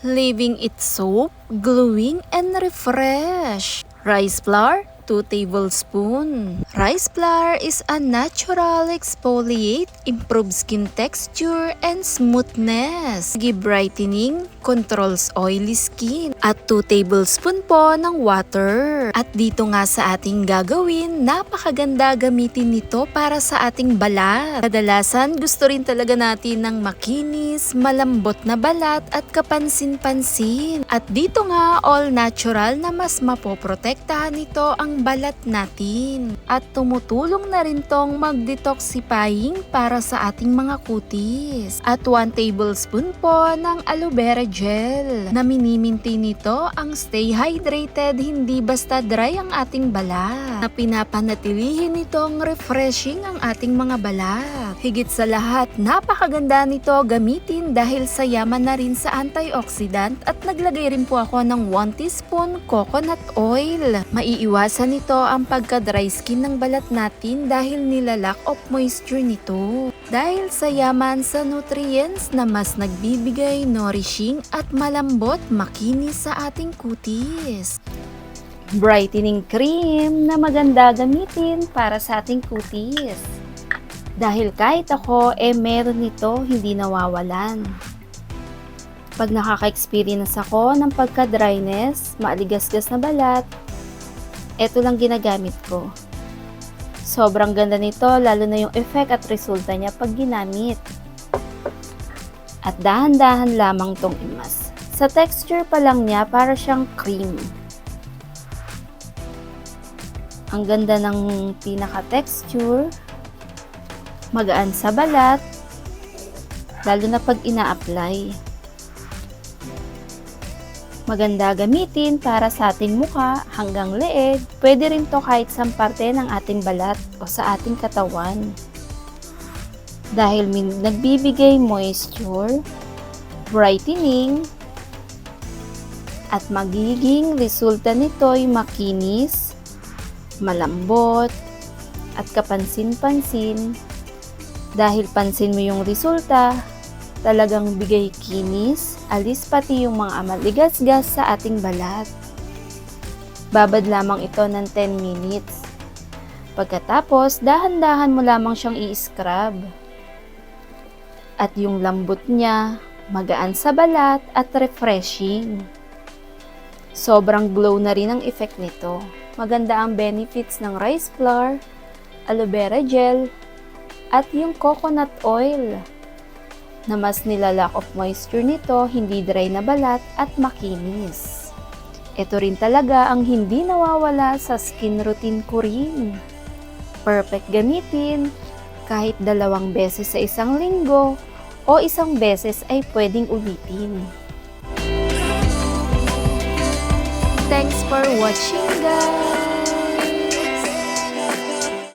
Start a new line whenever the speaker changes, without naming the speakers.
leaving it soap, glowing and refresh. Rice flour, 2 tablespoons. Rice flour is a natural exfoliate, improves skin texture and smoothness. Give brightening, controls oily skin. At 2 tablespoons po ng water. At dito nga sa ating gagawin, napakaganda gamitin nito para sa ating balat. Kadalasan gusto rin talaga natin ng makinis, malambot na balat at kapansin-pansin. At dito nga all natural na mas mapoprotektahan nito ang balat natin. At tumutulong na rin tong mag-detoxifying para sa ating mga kutis. At 1 tablespoon po ng aloe vera gel na miniminti nito ang stay hydrated, hindi basta dry ang ating balat. Na pinapanatilihin nitong refreshing ang ating mga balat. Higit sa lahat, napakaganda nito gamitin dahil sa yaman na rin sa antioxidant at naglagay rin po ako ng 1 teaspoon coconut oil. Maiiwasan nito ang pagka-dry skin ng balat natin dahil nilalack of moisture nito. Dahil sa yaman sa nutrients na mas nagbibigay nourishing at malambot makinis sa ating kutis. Brightening cream na maganda gamitin para sa ating kutis. Dahil kahit ako meron nito, hindi nawawalan. Pag nakaka-experience ako ng pagka-dryness, maaligasgas na balat, ito lang ginagamit ko. Sobrang ganda nito, lalo na yung effect at resulta niya pag ginamit. At dahan-dahan lamang tong imas. Sa texture pa lang niya, para siyang cream. Ang ganda ng pinaka-texture. Magaan sa balat, lalo na pag ina-apply. Maganda gamitin para sa ating mukha hanggang leeg. Pwede rin to kahit sa parte ng ating balat o sa ating katawan. Dahil nagbibigay moisture, brightening, at magiging resulta nito'y makinis, malambot, at kapansin-pansin. Dahil pansin mo yung resulta, talagang bigay kinis, alis pati yung mga maligasgas sa ating balat. Babad lamang ito ng 10 minutes. Pagkatapos, dahan-dahan mo lamang siyang i-scrub. At yung lambot niya, magaan sa balat at refreshing. Sobrang glow na rin ang effect nito. Maganda ang benefits ng rice flour, aloe vera gel, at yung coconut oil na mas nilalack of moisture nito, hindi dry na balat at makinis. Ito rin talaga ang hindi nawawala sa skin routine ko rin. Perfect gamitin kahit 2 beses sa isang linggo o 1 beses ay pwedeng ulitin. Thanks for watching, guys!